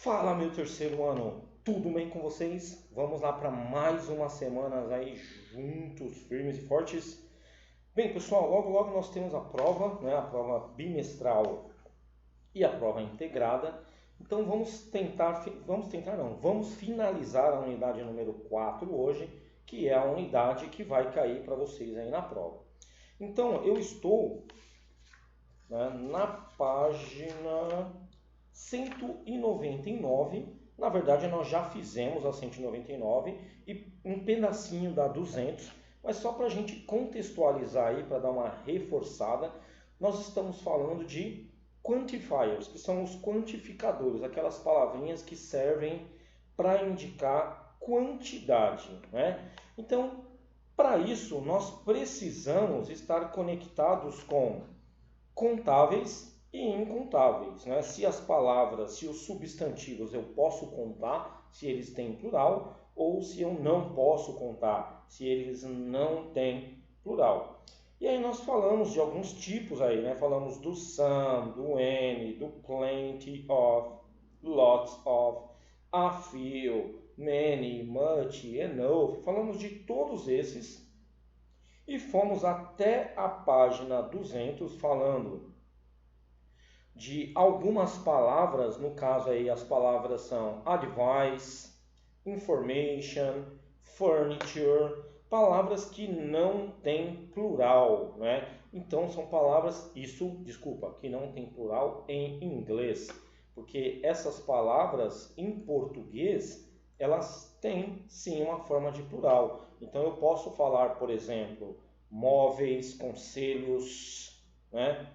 Fala, meu terceiro ano, tudo bem com vocês? Vamos lá para mais uma semana aí juntos, firmes e fortes. Bem, pessoal, logo logo nós temos a prova, né? A prova bimestral e a prova integrada. Então vamos finalizar a unidade número 4 hoje, que é a unidade que vai cair para vocês aí na prova. Então eu estou, né, na página 199. Na verdade, nós já fizemos a 199 e um pedacinho da 200, mas só para a gente contextualizar aí, para dar uma reforçada, nós estamos falando de quantifiers, que são os quantificadores, aquelas palavrinhas que servem para indicar quantidade, né? Então, para isso, nós precisamos estar conectados com contáveis e incontáveis, né? Se as palavras, se os substantivos eu posso contar, se eles têm plural, ou se eu não posso contar, se eles não têm plural. E aí nós falamos de alguns tipos aí, né? Falamos do some, do any, do plenty of, lots of, a few, many, much, enough. Falamos de todos esses e fomos até a página 200 falando de algumas palavras. No caso aí as palavras são advice, information, furniture, palavras que não têm plural, né? Então são palavras, que não tem plural em inglês, porque essas palavras em português, elas têm sim uma forma de plural. Então eu posso falar, por exemplo, móveis, conselhos, né?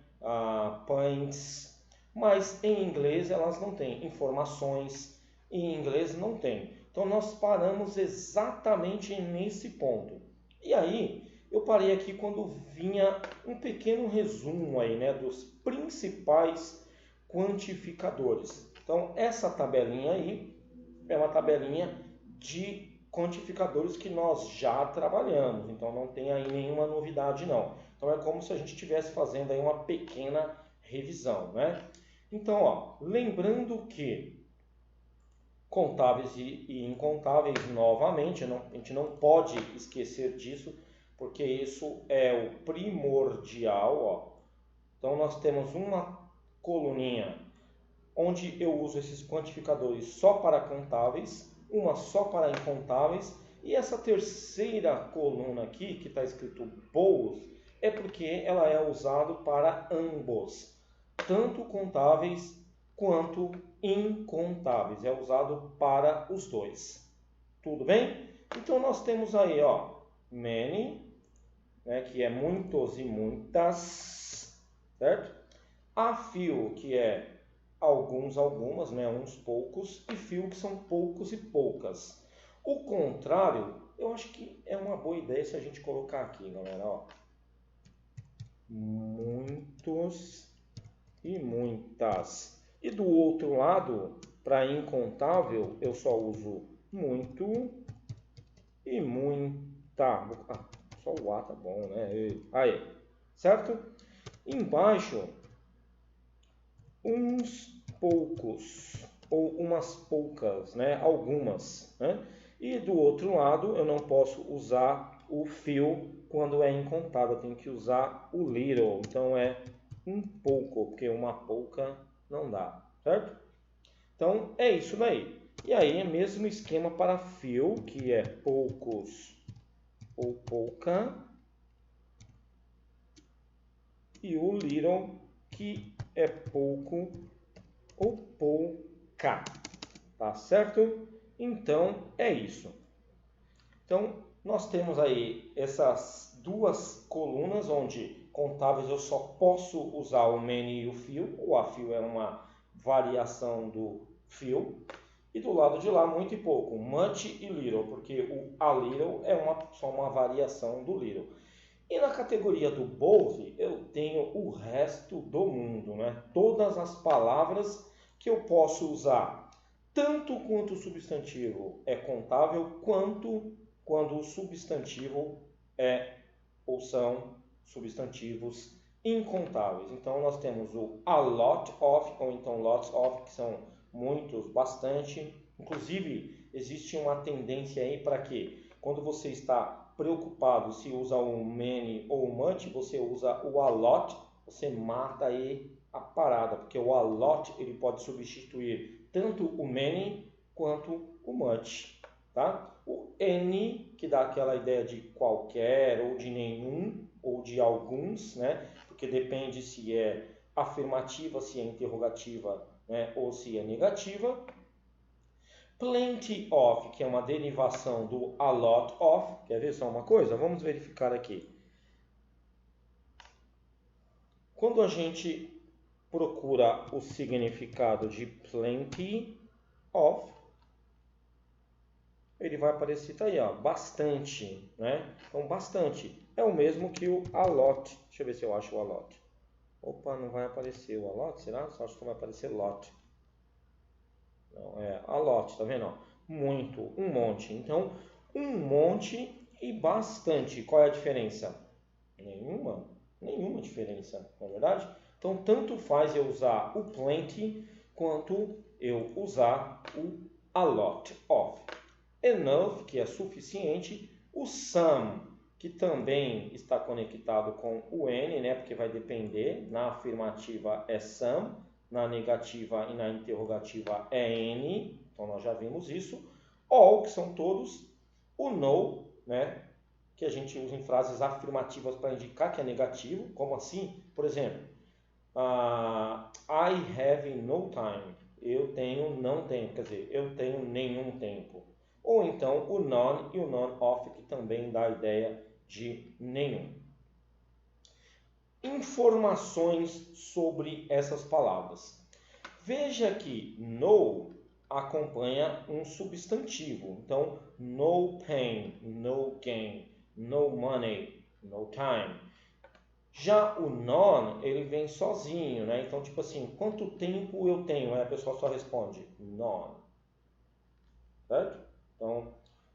Pães, mas em inglês elas não têm. Informações, em inglês não tem. Então nós paramos exatamente nesse ponto. E aí eu parei aqui quando vinha um pequeno resumo aí, né, dos principais quantificadores. Então essa tabelinha aí é uma tabelinha de quantificadores que nós já trabalhamos. Então não tem aí nenhuma novidade não. Então é como se a gente estivesse fazendo aí uma pequena revisão, né? Então, ó, lembrando que contáveis e incontáveis, novamente, a gente não pode esquecer disso, porque isso é o primordial, ó. Então, nós temos uma coluninha onde eu uso esses quantificadores só para contáveis, uma só para incontáveis, e essa terceira coluna aqui, que está escrito both, é porque ela é usada para ambos, tanto contáveis quanto incontáveis, é usado para os dois. Tudo bem? Então nós temos aí, ó, many, né, que é muitos e muitas, certo? A few, que é alguns, algumas, né, uns poucos, e few, que são poucos e poucas. O contrário, eu acho que é uma boa ideia se a gente colocar aqui, galera, ó, muitos e muitas. E do outro lado, para incontável, eu só uso muito e muita. Só o A tá bom, né? Aí, certo? Embaixo, uns poucos ou umas poucas, né? Algumas, né? E do outro lado, eu não posso usar o few quando é incontável, eu tenho que usar o little. Então é um pouco, porque uma pouca não dá, certo? Então é isso daí. E aí é mesmo esquema para few, que é poucos ou pouca, e o little, que é pouco ou pouca, tá certo? Então é isso. Então nós temos aí essas duas colunas onde contáveis eu só posso usar o many e o few. O a few é uma variação do few. E do lado de lá, muito e pouco, much e little, porque o a little é só uma variação do little. E na categoria do both, eu tenho o resto do mundo, né? Todas as palavras que eu posso usar, tanto quanto o substantivo é contável, quanto quando o substantivo é ou são substantivos incontáveis. Então, nós temos o a lot of, ou então lots of, que são muitos, bastante. Inclusive, existe uma tendência aí para que, quando você está preocupado se usa o many ou o much, você usa o a lot, você mata aí a parada, porque o a lot ele pode substituir tanto o many quanto o much, tá? O any, que dá aquela ideia de qualquer, ou de nenhum, ou de alguns, né? Porque depende se é afirmativa, se é interrogativa, né? Ou se é negativa. Plenty of, que é uma derivação do a lot of. Quer ver só uma coisa? Vamos verificar aqui. Quando a gente procura o significado de plenty of, ele vai aparecer, tá aí, ó, bastante, né? Então, bastante é o mesmo que o a lot. Deixa eu ver se eu acho o a lot. Opa, não vai aparecer o a lot, será? Só acho que vai aparecer lot. Não, é a lot, tá vendo? Muito, um monte. Então, um monte e bastante. Qual é a diferença? Nenhuma diferença, não é verdade? Então, tanto faz eu usar o plenty quanto eu usar o a lot of. Enough, que é suficiente, o some, que também está conectado com o N, né? Porque vai depender, na afirmativa é some, na negativa e na interrogativa é N, então nós já vimos isso. All, que são todos, o no, né? Que a gente usa em frases afirmativas para indicar que é negativo, como assim? Por exemplo, I have no time, eu tenho, não tenho, quer dizer, eu tenho nenhum tempo. Ou então o none e o none of, que também dá a ideia de nenhum. Informações sobre essas palavras. Veja que no acompanha um substantivo. Então, no pain, no gain, no money, no time. Já o none, ele vem sozinho, né? Então, tipo assim, quanto tempo eu tenho? Aí a pessoa só responde none. Certo? Então,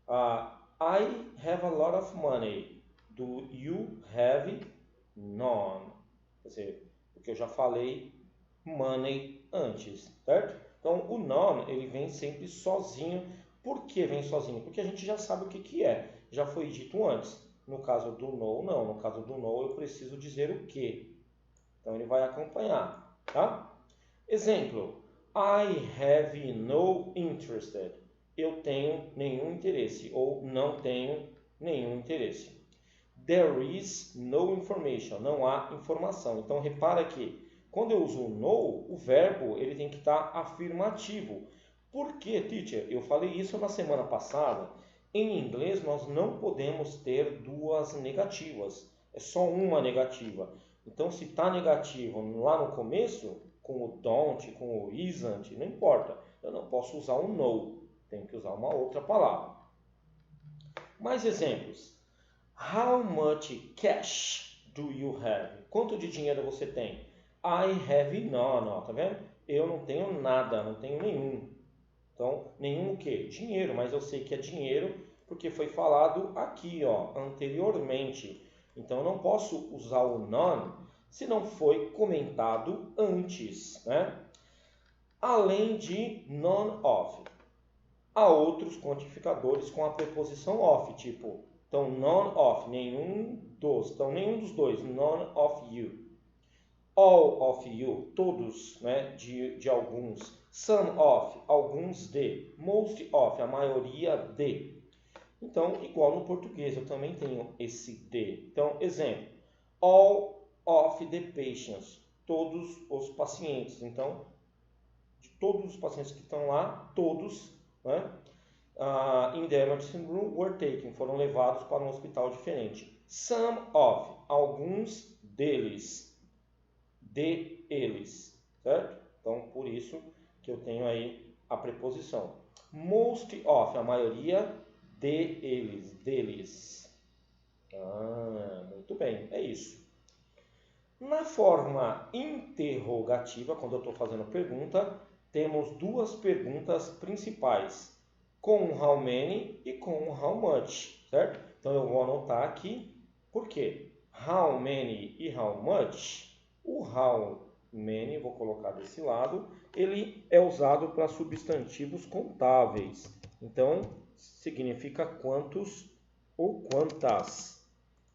I have a lot of money. Do you have none? Quer dizer, porque eu já falei money antes, certo? Então, o none, ele vem sempre sozinho. Por que vem sozinho? Porque a gente já sabe o que é. Já foi dito antes. No caso do no, não. No caso do no, eu preciso dizer o que. Então, ele vai acompanhar, tá? Exemplo. I have no interest. Eu tenho nenhum interesse. Ou não tenho nenhum interesse. There is no information. Não há informação. Então, repara que quando eu uso o no, o verbo ele tem que estar afirmativo. Por quê, teacher? Eu falei isso na semana passada. Em inglês, nós não podemos ter duas negativas. É só uma negativa. Então, se está negativo lá no começo, com o don't, com o isn't, não importa. Eu não posso usar o no. Tenho que usar uma outra palavra. Mais exemplos. How much cash do you have? Quanto de dinheiro você tem? I have none, ó, tá vendo? Eu não tenho nada, não tenho nenhum. Então, nenhum o quê? Dinheiro, mas eu sei que é dinheiro porque foi falado aqui, ó, anteriormente. Então, eu não posso usar o none se não foi comentado antes, né? Além de none of. Há outros quantificadores com a preposição of, tipo, então, none of, nenhum dos. Então, nenhum dos dois, none of you. All of you, todos, né, de alguns. Some of, alguns de. Most of, a maioria de. Então, igual no português, eu também tenho esse de. Então, exemplo. All of the patients, todos os pacientes. Então, de todos os pacientes que estão lá, todos, né? In the emergency room were taken, foram levados para um hospital diferente. Some of, alguns deles, de eles, certo? Então, por isso que eu tenho aí a preposição. Most of, a maioria de eles, deles. Muito bem, é isso. Na forma interrogativa, quando eu estou fazendo pergunta, temos duas perguntas principais, com o how many e com o how much, certo? Então eu vou anotar aqui, por quê? how many e how much, o how many, vou colocar desse lado, ele é usado para substantivos contáveis. Então, significa quantos ou quantas.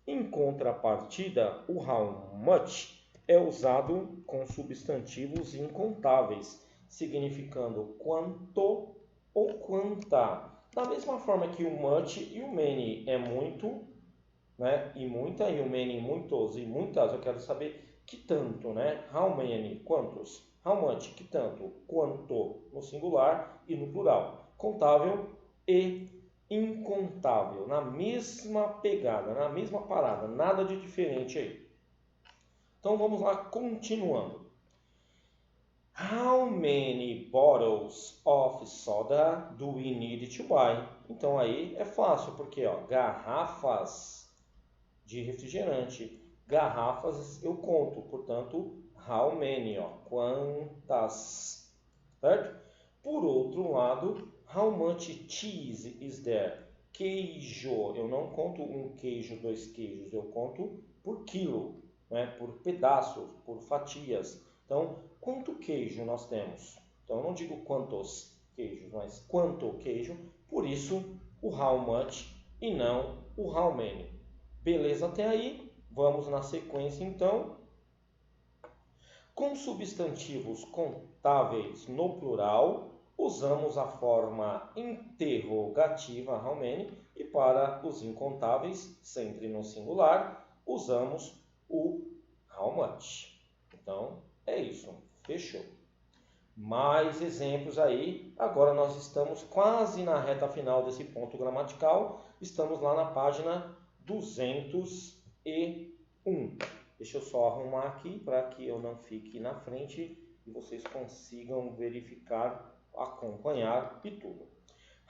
Em contrapartida, o how much é usado com substantivos incontáveis, significando quanto ou quanta. Da mesma forma que o much e o many é muito, né? E muita, e o many muitos e muitas, eu quero saber que tanto, né? How many, quantos? How much, que tanto? Quanto, no singular e no plural. Contável e incontável, na mesma pegada, na mesma parada, nada de diferente aí. Então vamos lá, continuando. How many bottles of soda do we need to buy? Então aí é fácil, porque ó, garrafas de refrigerante, garrafas eu conto, portanto, how many, ó, quantas, certo? Por outro lado, how much cheese is there? Queijo, eu não conto um queijo, dois queijos, eu conto por quilo, né? Por pedaços, por fatias. Então, quanto queijo nós temos? Então, eu não digo quantos queijos, mas quanto queijo. Por isso, o how much e não o how many. Beleza até aí? Vamos na sequência então. Com substantivos contáveis no plural, usamos a forma interrogativa how many e para os incontáveis, sempre no singular, usamos o how much. Então, é isso. Fechou. Mais exemplos aí. Agora nós estamos quase na reta final desse ponto gramatical. Estamos lá na página 201. Deixa eu só arrumar aqui para que eu não fique na frente e vocês consigam verificar, acompanhar e tudo.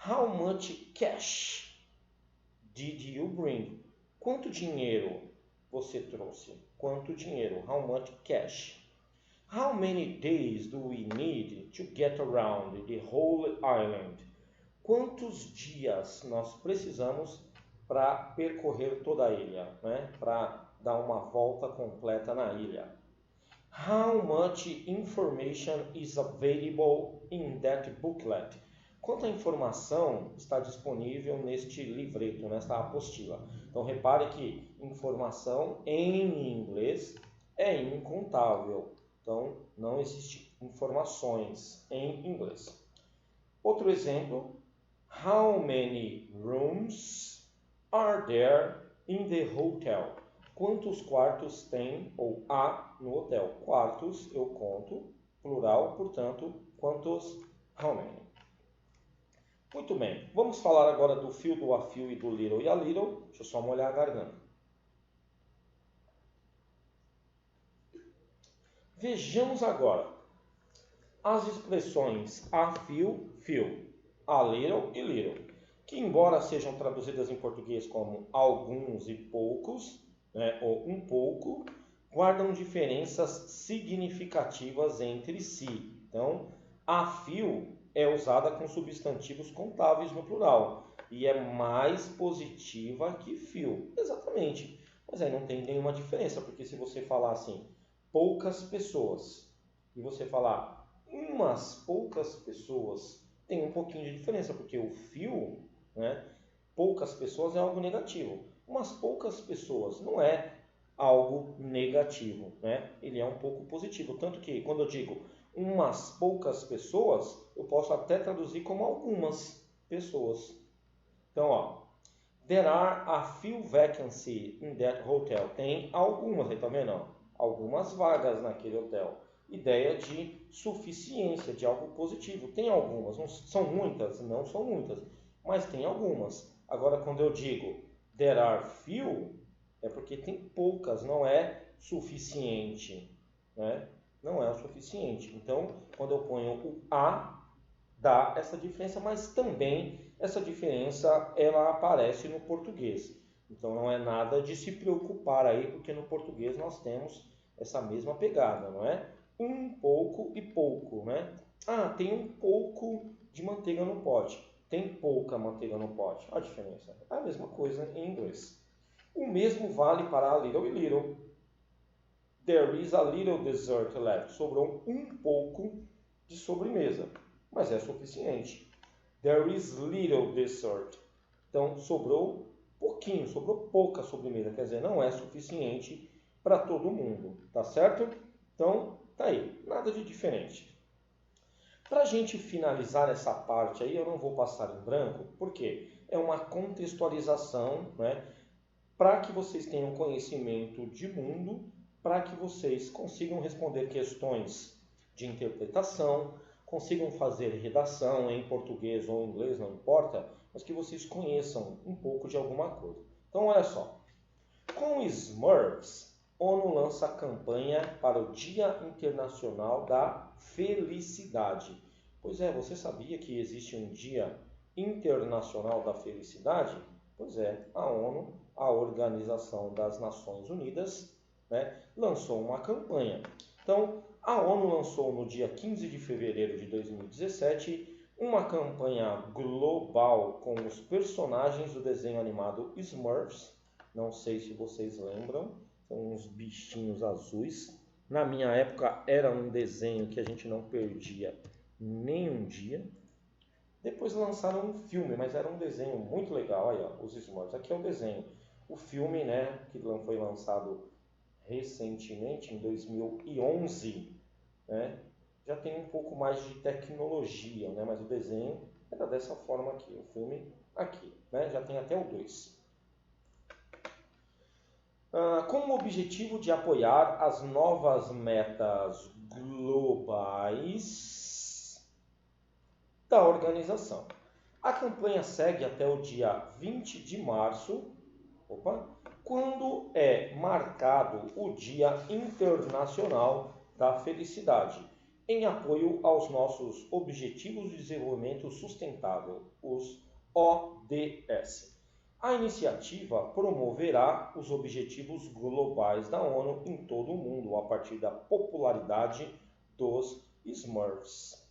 How much cash did you bring? Quanto dinheiro você trouxe? Quanto dinheiro? How much cash? How many days do we need to get around the whole island? Quantos dias nós precisamos para percorrer toda a ilha, né? Para dar uma volta completa na ilha. How much information is available in that booklet? Quanta informação está disponível neste livreto, nesta apostila? Então repare que informação em inglês é incontável. Então não existe informações em inglês. Outro exemplo. How many rooms are there in the hotel? Quantos quartos tem ou há no hotel? Quartos eu conto, plural, portanto, quantos? How many? Muito bem, vamos falar agora do fio, do a fio e do little e a little. Deixa eu só molhar a garganta. Vejamos agora as expressões a fio, fio, a little e little, que embora sejam traduzidas em português como alguns e poucos, né, ou um pouco, guardam diferenças significativas entre si. Então, a fio é usada com substantivos contáveis no plural e é mais positiva que fio. Exatamente. Mas aí não tem nenhuma diferença, porque se você falar assim, poucas pessoas, e você falar umas poucas pessoas, tem um pouquinho de diferença, porque o fio, né, poucas pessoas é algo negativo. Umas poucas pessoas não é algo negativo, né? Ele é um pouco positivo. Tanto que quando eu digo umas poucas pessoas, eu posso até traduzir como algumas pessoas. Então, ó, there are a few vacancies in that hotel. Tem algumas, aí tá vendo? Algumas vagas naquele hotel. Ideia de suficiência, de algo positivo. Tem algumas, não são muitas, não são muitas, mas tem algumas. Agora, quando eu digo there are few, é porque tem poucas, não é suficiente, né? Não é o suficiente. Então, quando eu ponho o a, dá essa diferença, mas também essa diferença ela aparece no português. Então, não é nada de se preocupar aí, porque no português nós temos essa mesma pegada, não é? Um pouco e pouco, né? Ah, tem um pouco de manteiga no pote. Tem pouca manteiga no pote. A diferença é a mesma coisa em inglês. O mesmo vale para a little e little. There is a little dessert left. Sobrou um pouco de sobremesa, mas é suficiente. There is little dessert. Então, sobrou pouquinho, sobrou pouca sobremesa. Quer dizer, não é suficiente para todo mundo, tá certo? Então, tá aí, nada de diferente. Para a gente finalizar essa parte aí, eu não vou passar em branco, porque é uma contextualização, né? Para que vocês tenham conhecimento de mundo, para que vocês consigam responder questões de interpretação, consigam fazer redação em português ou em inglês, não importa, mas que vocês conheçam um pouco de alguma coisa. Então, olha só. Com Smurfs, ONU lança a campanha para o Dia Internacional da Felicidade. Pois é, você sabia que existe um Dia Internacional da Felicidade? Pois é, a ONU, a Organização das Nações Unidas, né, lançou uma campanha. Então, a ONU lançou no dia 15 de fevereiro de 2017 uma campanha global com os personagens do desenho animado Smurfs. Não sei se vocês lembram, são uns bichinhos azuis. Na minha época era um desenho que a gente não perdia nem um dia. Depois lançaram um filme, mas era um desenho muito legal. Aí, ó, os Smurfs. Aqui é o desenho. O filme, né, que foi lançado recentemente, em 2011, né, já tem um pouco mais de tecnologia, né, mas o desenho era dessa forma aqui. O filme aqui, né, já tem até o 2. Com o objetivo de apoiar as novas metas globais da organização. A campanha segue até o dia 20 de março, quando é marcado o Dia Internacional da Felicidade, em apoio aos nossos Objetivos de Desenvolvimento Sustentável, os ODS. A iniciativa promoverá os objetivos globais da ONU em todo o mundo, a partir da popularidade dos Smurfs.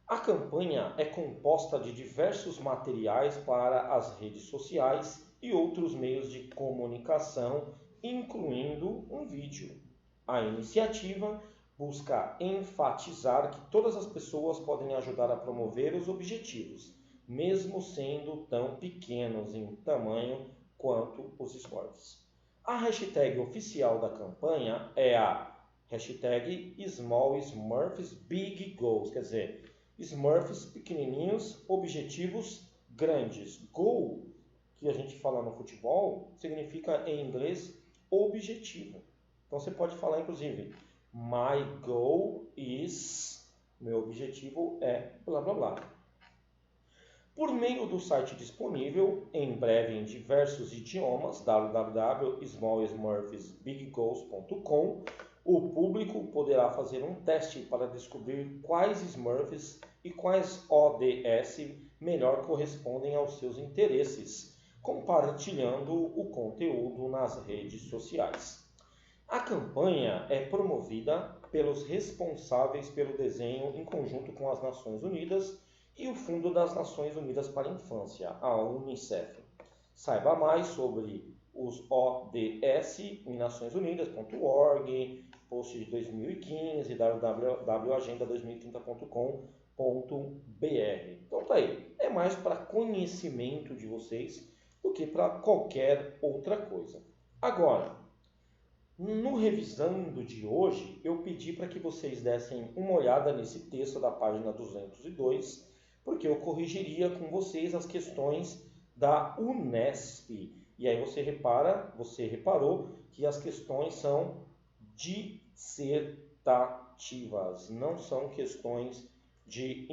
A campanha é composta de diversos materiais para as redes sociais e outros meios de comunicação, incluindo um vídeo. A iniciativa busca enfatizar que todas as pessoas podem ajudar a promover os objetivos, mesmo sendo tão pequenos em tamanho quanto os Smurfs. A hashtag oficial da campanha é a hashtag Small Smurfs Big Goals, quer dizer, Smurfs pequenininhos, objetivos grandes. Goal, que a gente fala no futebol, significa em inglês objetivo. Então você pode falar inclusive, my goal is, meu objetivo é blá blá blá. Por meio do site disponível, em breve em diversos idiomas, www.smallsmurfsbiggoals.com, o público poderá fazer um teste para descobrir quais Smurfs e quais ODS melhor correspondem aos seus interesses, compartilhando o conteúdo nas redes sociais. A campanha é promovida pelos responsáveis pelo desenho em conjunto com as Nações Unidas e o Fundo das Nações Unidas para a Infância, a UNICEF. Saiba mais sobre os ODS em naçõesunidas.org, post de 2015, www.agenda2030.com.br. Então tá aí, é mais para conhecimento de vocês do que para qualquer outra coisa. Agora, no revisando de hoje, eu pedi para que vocês dessem uma olhada nesse texto da página 202, porque eu corrigiria com vocês as questões da Unesp. E aí você reparou que as questões são dissertativas, não são questões de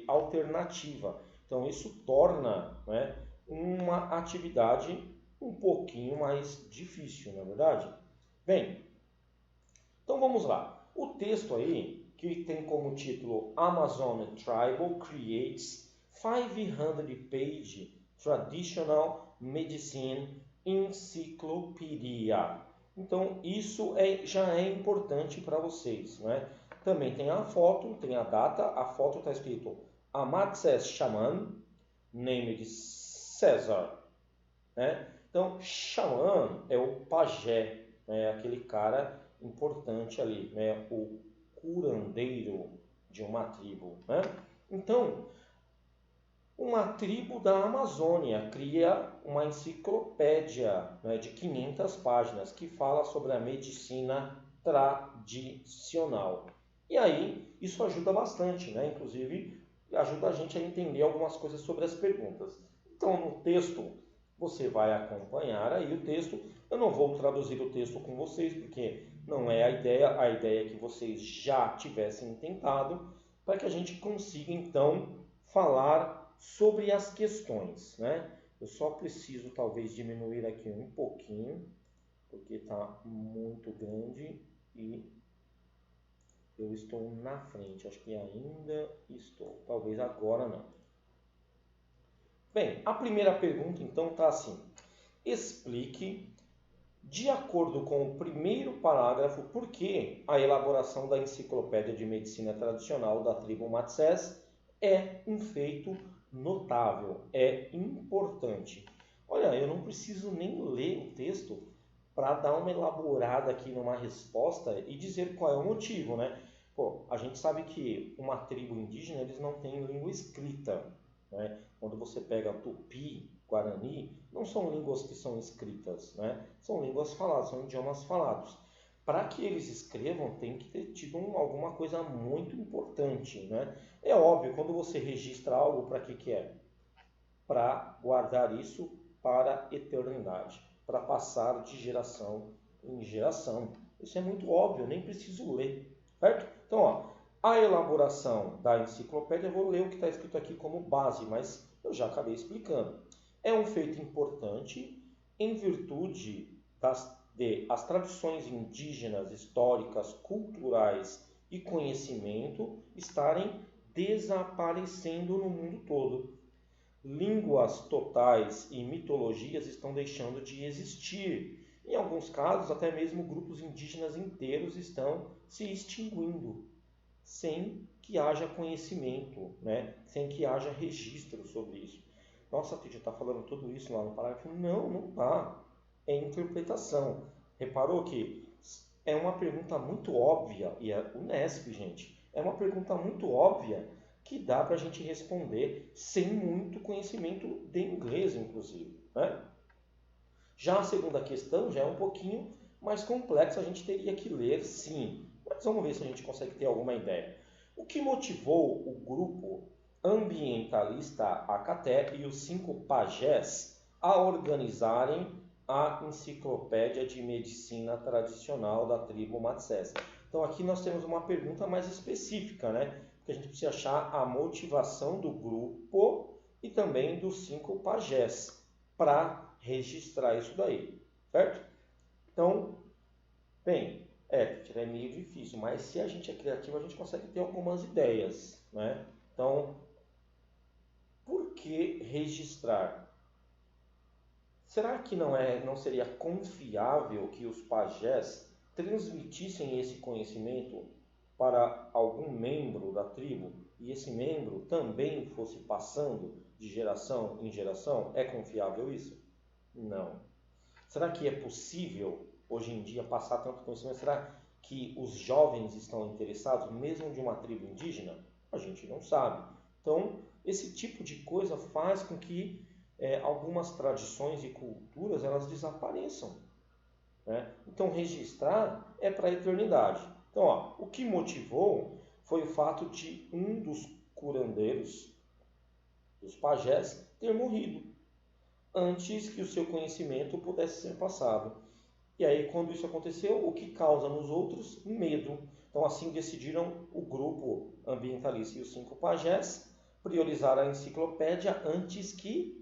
alternativa. Então isso torna, né, uma atividade um pouquinho mais difícil, não é verdade? Bem, então vamos lá. O texto aí, que tem como título Amazon Tribal Creates 500-page Traditional Medicine Encyclopedia. Então, isso já é importante para vocês, né? Também tem a foto, tem a data. A foto está escrito Amatses Shaman, named César, né? Então, xamã é o pajé, né? Aquele cara importante ali, né? O curandeiro de uma tribo, né? Então, uma tribo da Amazônia cria uma enciclopédia, né, de 500 páginas que fala sobre a medicina tradicional. E aí, isso ajuda bastante, né? Inclusive, ajuda a gente a entender algumas coisas sobre as perguntas. Então, no texto, você vai acompanhar aí o texto. Eu não vou traduzir o texto com vocês, porque não é a ideia é que vocês já tivessem tentado, para que a gente consiga, então, falar sobre as questões, né? Eu só preciso talvez diminuir aqui um pouquinho, porque está muito grande e eu estou na frente. Acho que ainda estou. Talvez agora não. Bem, a primeira pergunta então está assim: explique, de acordo com o primeiro parágrafo, por que a elaboração da Enciclopédia de Medicina Tradicional da tribo Matsés é um feito notável, é importante. Olha, eu não preciso nem ler o texto para dar uma elaborada aqui numa resposta e dizer qual é o motivo, né? Pô, a gente sabe que uma tribo indígena, eles não têm língua escrita, né? Quando você pega Tupi, Guarani, não são línguas que são escritas, né? São línguas faladas, são idiomas falados. Para que eles escrevam, tem que ter tido alguma coisa muito importante, né? É óbvio, quando você registra algo, para que é? Para guardar isso para a eternidade, para passar de geração em geração. Isso é muito óbvio, nem preciso ler, certo? Então, ó, a elaboração da enciclopédia, eu vou ler o que está escrito aqui como base, mas eu já acabei explicando. É um feito importante em virtude as tradições indígenas, históricas, culturais e conhecimento estarem desaparecendo no mundo todo. Línguas totais e mitologias estão deixando de existir. Em alguns casos, até mesmo grupos indígenas inteiros estão se extinguindo, sem que haja conhecimento, né? Sem que haja registro sobre isso. Nossa, Títia, está falando tudo isso lá no parágrafo? Não, não está. É interpretação. Reparou que é uma pergunta muito óbvia, e é Unesp, gente, é uma pergunta muito óbvia que dá para a gente responder sem muito conhecimento de inglês, inclusive, né? Já a segunda questão já é um pouquinho mais complexa, a gente teria que ler, sim, mas vamos ver se a gente consegue ter alguma ideia. O que motivou o grupo ambientalista Acaté e os 5 pajés a organizarem a Enciclopédia de Medicina Tradicional da tribo Matsés? Então aqui nós temos uma pergunta mais específica, né? Porque a gente precisa achar a motivação do grupo e também dos 5 pajés para registrar isso daí, certo? Então, bem, é meio difícil, mas se a gente é criativo, a gente consegue ter algumas ideias, né? Então, por que registrar? Será que não seria confiável que os pajés transmitissem esse conhecimento para algum membro da tribo e esse membro também fosse passando de geração em geração? É confiável isso? Não. Será que é possível hoje em dia passar tanto conhecimento? Será que os jovens estão interessados, mesmo de uma tribo indígena? A gente não sabe. Então, esse tipo de coisa faz com que algumas tradições e culturas elas desapareçam, né? Então, registrar é para a eternidade. Então, ó, o que motivou foi o fato de um dos curandeiros, dos pajés, ter morrido antes que o seu conhecimento pudesse ser passado. E aí, quando isso aconteceu, o que causa nos outros? Medo. Então, assim decidiram o grupo ambientalista e os 5 pajés priorizar a enciclopédia antes que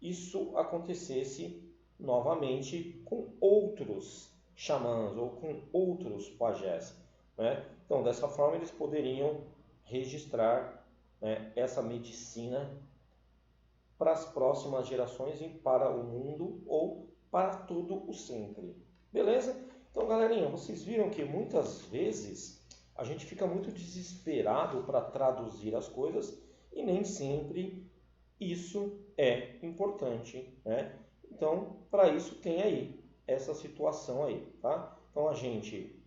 isso acontecesse novamente com outros xamãs ou com outros pajés, né? Então, dessa forma, eles poderiam registrar, né, essa medicina para as próximas gerações e para o mundo ou para todo o sempre. Beleza? Então, galerinha, vocês viram que muitas vezes a gente fica muito desesperado para traduzir as coisas e nem sempre Isso é importante, né? Então, para isso tem aí essa situação aí, tá? Então a gente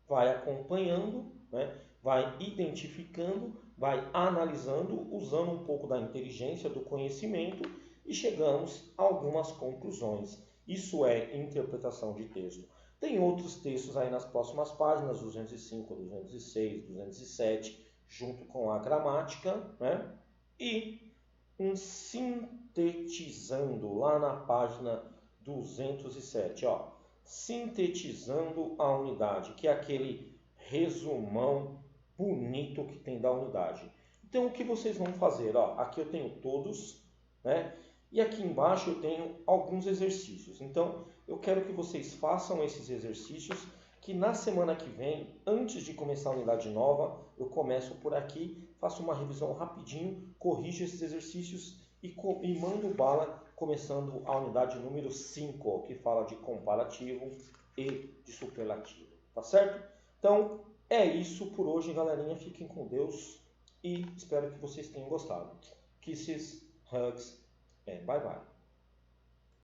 vai acompanhando, né? Vai identificando, vai analisando, usando um pouco da inteligência, do conhecimento e chegamos a algumas conclusões. Isso é interpretação de texto. Tem outros textos aí nas próximas páginas, 205, 206, 207, junto com a gramática, né? E um sintetizando lá na página 207, ó, sintetizando a unidade, que é aquele resumão bonito que tem da unidade. Então o que vocês vão fazer? Ó, aqui eu tenho todos, né? E aqui embaixo eu tenho alguns exercícios. Então eu quero que vocês façam esses exercícios, que na semana que vem, antes de começar a unidade nova, eu começo por aqui, faço uma revisão rapidinho, corrijo esses exercícios e mando bala, começando a unidade número 5, que fala de comparativo e de superlativo. Tá certo? Então, é isso por hoje, galerinha. Fiquem com Deus e espero que vocês tenham gostado. Kisses, hugs, and bye bye.